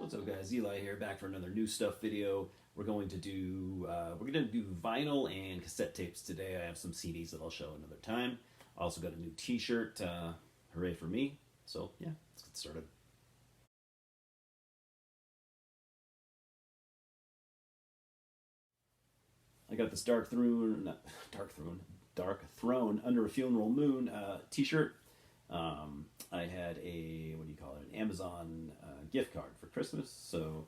What's up, guys? Eli here, back for another new stuff video. We're gonna do vinyl and cassette tapes today. I have some CDs that I'll show another time. I also got a new T-shirt. Hooray for me! So yeah, let's get started. I got this Dark Throne Under a Funeral Moon T-shirt. I had an Amazon gift card for Christmas. So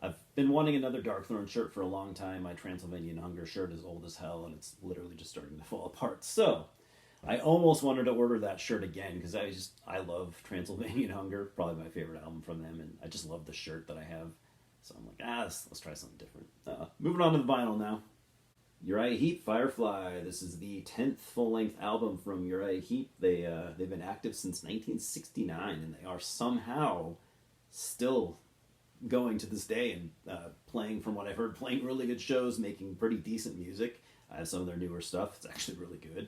I've been wanting another Darkthrone shirt for a long time. My Transylvanian Hunger shirt is old as hell, and it's literally just starting to fall apart. So I almost wanted to order that shirt again because I love Transylvanian Hunger, probably my favorite album from them, and I just love the shirt that I have. So I'm like, let's try something different. Moving on to the vinyl now. Uriah Heep, Firefly. This is the 10th full-length album from Uriah Heep. They've been active since 1969, and they are somehow still going to this day and playing, from what I've heard, playing really good shows, making pretty decent music. Some of their newer stuff, it's actually really good.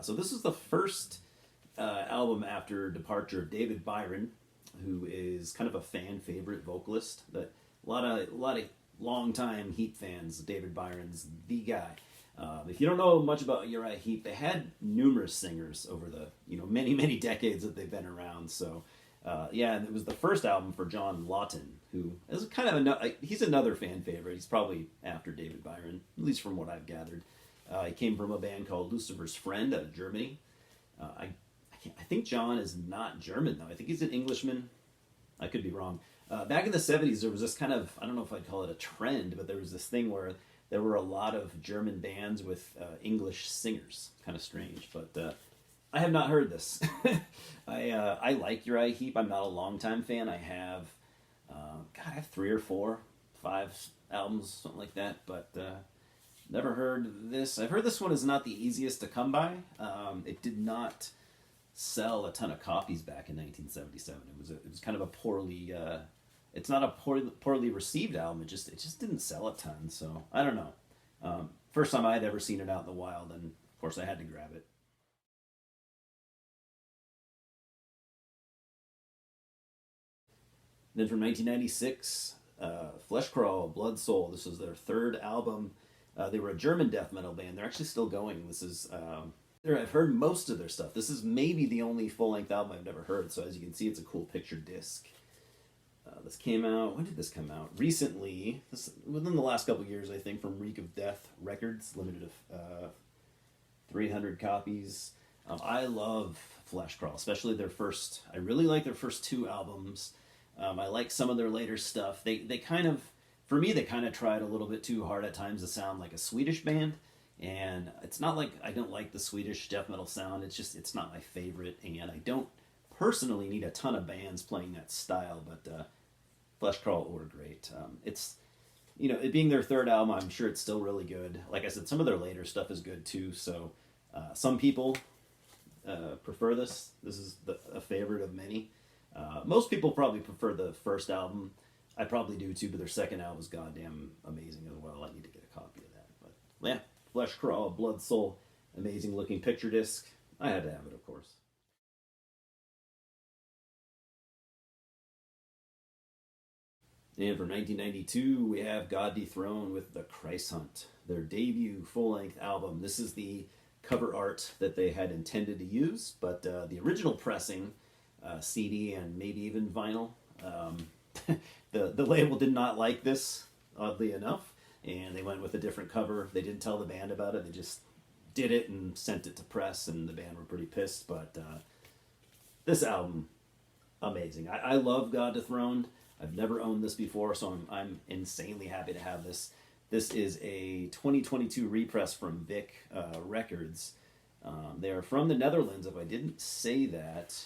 So this is the first album after departure of David Byron, who is kind of a fan favorite vocalist. That a lot of longtime Heap fans, David Byron's the guy. If you don't know much about Uriah Heep, they had numerous singers over the many decades that they've been around. So and it was the first album for John Lawton, who is kind of he's another fan favorite. He's probably after David Byron, at least from what I've gathered. He came from a band called Lucifer's Friend out of Germany. I think John is not German though. I think he's an Englishman. I could be wrong. Back in the 70s, there was this kind of, I don't know if I'd call it a trend, but there was this thing where there were a lot of German bands with English singers. Kind of strange, but I have not heard this. I like Uriah Heep. I'm not a longtime fan. I have 3 or 4, 5 albums, something like that, but never heard this. I've heard this one is not the easiest to come by. It did not sell a ton of copies back in 1977. It was kind of a poorly it's not a poorly received album. It just didn't sell a ton. So I don't know. First time I'd ever seen it out in the wild, and of course I had to grab it. Then from 1996, Fleshcrawl, Blood Soul. This was their third album. They were a German death metal band. They're actually still going. This is I've heard most of their stuff. This is maybe the only full-length album I've never heard. So as you can see, it's a cool picture disc. This came out. When did this come out? Recently, within the last couple of years, I think, from Reek of Death Records, limited to 300 copies. I love Fleshcrawl, especially their first. I really like their first 2 albums. I like some of their later stuff. They kind of, for me, they kind of tried a little bit too hard at times to sound like a Swedish band. And it's not like I don't like the Swedish death metal sound. It's not my favorite, and I don't personally need a ton of bands playing that style. But Fleshcrawl were great. It's it being their third album, I'm sure it's still really good. Like I said, some of their later stuff is good too. So some people prefer this. This is a favorite of many. Most people probably prefer the first album. I probably do too, but their second album is goddamn amazing as well. I need to get a copy of that. But yeah. Fleshcrawl, Blood Soul, amazing looking picture disc. I had to have it, of course. And from 1992, we have God Dethroned with The Christ Hunt, their debut full-length album. This is the cover art that they had intended to use, but the original pressing, CD and maybe even vinyl, the label did not like this, oddly enough. And they went with a different cover. They didn't tell the band about it. They just did it and sent it to press, and the band were pretty pissed. But this album, amazing. I love God Dethroned. I've never owned this before, so I'm insanely happy to have this. This is a 2022 repress from Vic Records. They are from the Netherlands, if I didn't say that.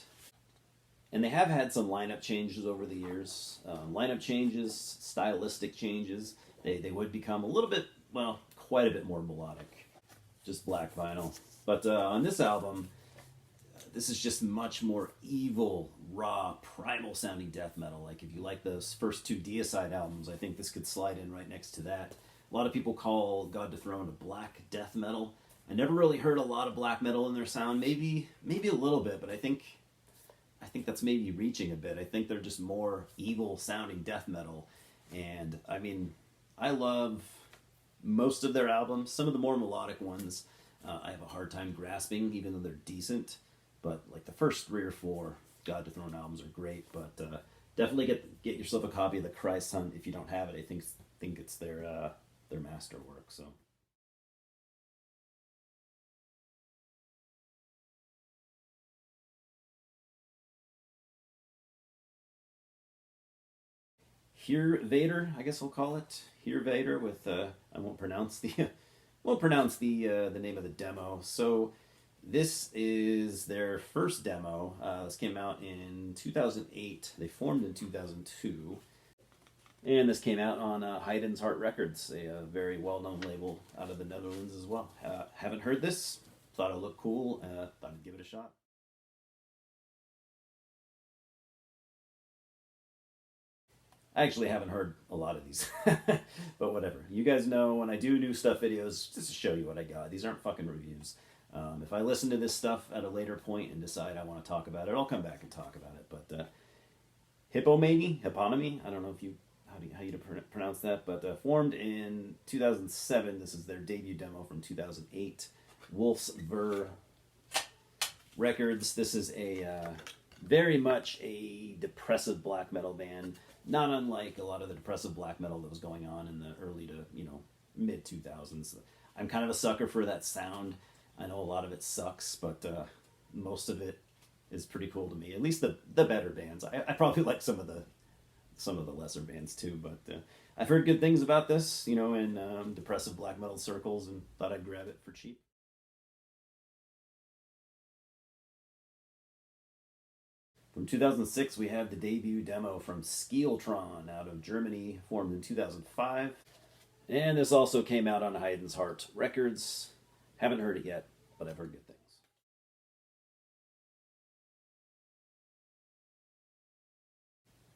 And they have had some lineup changes over the years. Lineup changes, stylistic changes. They would become a little bit, well, quite a bit more melodic. Just black vinyl. But on this album, this is just much more evil, raw, primal sounding death metal. Like if you like those first 2 Deicide albums, I think this could slide in right next to that. A lot of people call God Dethroned a black death metal. I never really heard a lot of black metal in their sound. Maybe a little bit, but I think I think that's maybe reaching a bit. I think they're just more evil sounding death metal. And I mean, I love most of their albums. Some of the more melodic ones, I have a hard time grasping, even though they're decent. But like the first three or four God Dethrone albums are great. But definitely get yourself a copy of the Christ Hunt if you don't have it. I think it's their masterwork. So. Hear Vader, I guess we'll call it Hear Vader. With I won't pronounce the the name of the demo. So this is their first demo. This came out in 2008. They formed in 2002, and this came out on Haydn's Heart Records, a very well-known label out of the Netherlands as well. Haven't heard this. Thought it looked cool. Thought I'd give it a shot. I actually haven't heard a lot of these, but whatever. You guys know when I do new stuff videos, just to show you what I got. These aren't fucking reviews. If I listen to this stuff at a later point and decide I want to talk about it, I'll come back and talk about it. But Hippomony, I don't know if you how you pronounce that, but formed in 2007. This is their debut demo from 2008. Wolf's Ver Records. This is a very much a depressive black metal band, not unlike a lot of the depressive black metal that was going on in the early to mid 2000s. I'm kind of a sucker for that sound. I know a lot of it sucks, but most of it is pretty cool to me. At least the better bands. I probably like some of the lesser bands too, but I've heard good things about this, in depressive black metal circles, and thought I'd grab it for cheap. From 2006, we have the debut demo from Skeeltron out of Germany, formed in 2005. And this also came out on Haydn's Heart Records. Haven't heard it yet, but I've heard good things.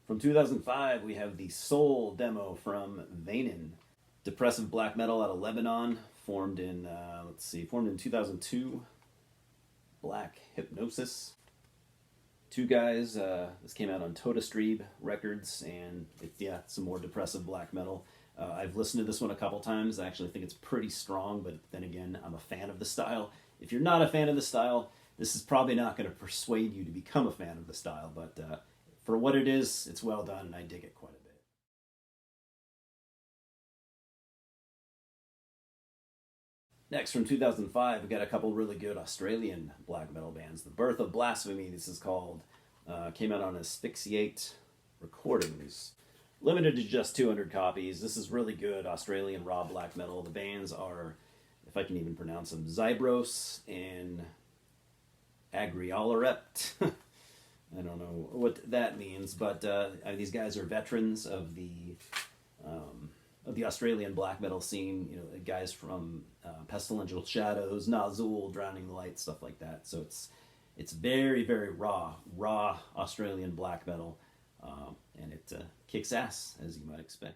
From 2005, we have the Soul demo from Vanen. Depressive black metal out of Lebanon, formed in 2002. Black Hypnosis. Two guys. This came out on Toda Strebe Records, and it's some more depressive black metal. I've listened to this one a couple times. I actually think it's pretty strong, but then again, I'm a fan of the style. If you're not a fan of the style, this is probably not going to persuade you to become a fan of the style, but for what it is, it's well done, and I dig it quite a bit. Next, from 2005, we got a couple really good Australian black metal bands. The Birth of Blasphemy, this is called, came out on Asphyxiate Recordings. Limited to just 200 copies. This is really good Australian raw black metal. The bands are, if I can even pronounce them, Zybros and Agriolarept. I don't know what that means, but these guys are veterans of the Australian black metal scene. Guys from Pestilential Shadows, Nazul, Drowning Light, stuff like that. So it's very, very raw Australian black metal, and it kicks ass, as you might expect.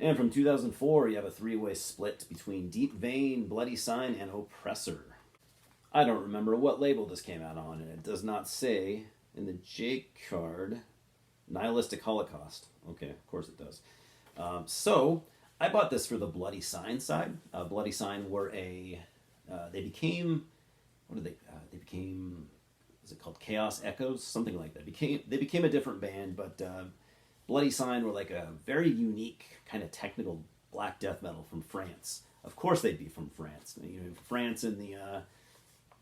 And from 2004, you have a three-way split between Deep Vein, Bloody Sign, and Oppressor. I don't remember what label this came out on, and it does not say in the J card Nihilistic Holocaust. Okay, of course it does. So I bought this for the Bloody Sign side. Bloody Sign were they became, what did they became, was it called Chaos Echoes? Something like that. They became a different band, but Bloody Sign were like a very unique kind of technical black death metal from France. Of course they'd be from France. France in the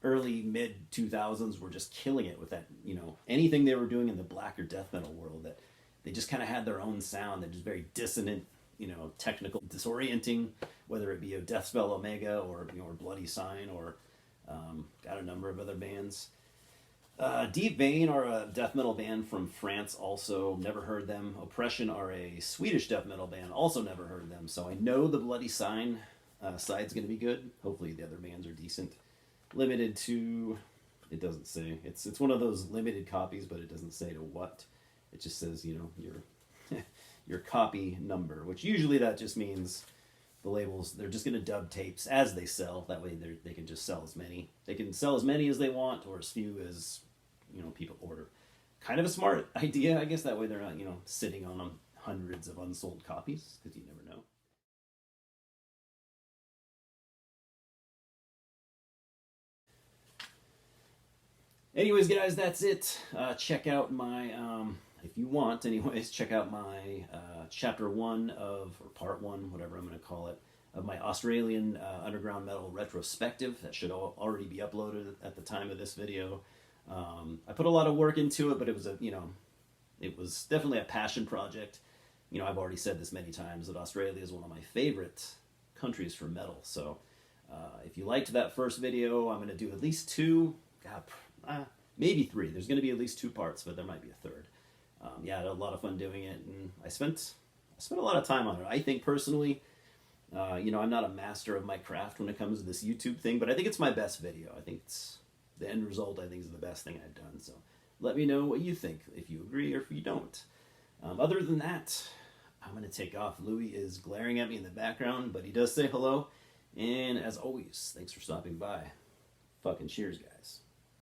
early mid 2000s were just killing it with that, anything they were doing in the black or death metal world, that they just kind of had their own sound. They're just very dissonant, technical, disorienting, whether it be a Deathspell Omega or Bloody Sign or got a number of other bands. Deep Vein are a death metal band from France, also never heard them. Oppression are a Swedish death metal band, also never heard them. So I know the Bloody Sign side's going to be good. Hopefully the other bands are decent. Limited to, it doesn't say. It's one of those limited copies, but it doesn't say to what. It just says, your your copy number, which usually that just means the labels, they're just going to dub tapes as they sell. That way they can just sell as many. They can sell as many as they want or as few as, people order. Kind of a smart idea, I guess. That way they're not, sitting on hundreds of unsold copies, because you never know. Anyways, guys, that's it. Check out my, if you want, anyways, check out my chapter 1 or part 1, whatever I'm going to call it, of my Australian underground metal retrospective. That should already be uploaded at the time of this video. I put a lot of work into it, but it was it was definitely a passion project. I've already said this many times that Australia is one of my favorite countries for metal. So if you liked that first video, I'm going to do at least 2. Maybe 3. There's going to be at least 2 parts, but there might be a 3rd. Yeah, I had a lot of fun doing it, and I spent a lot of time on it. I think personally, I'm not a master of my craft when it comes to this YouTube thing, but I think it's my best video. I think it's the end result. I think is the best thing I've done. So let me know what you think, if you agree or if you don't. Other than that, I'm going to take off. Louis is glaring at me in the background, but he does say hello. And as always, thanks for stopping by. Fucking cheers, guys.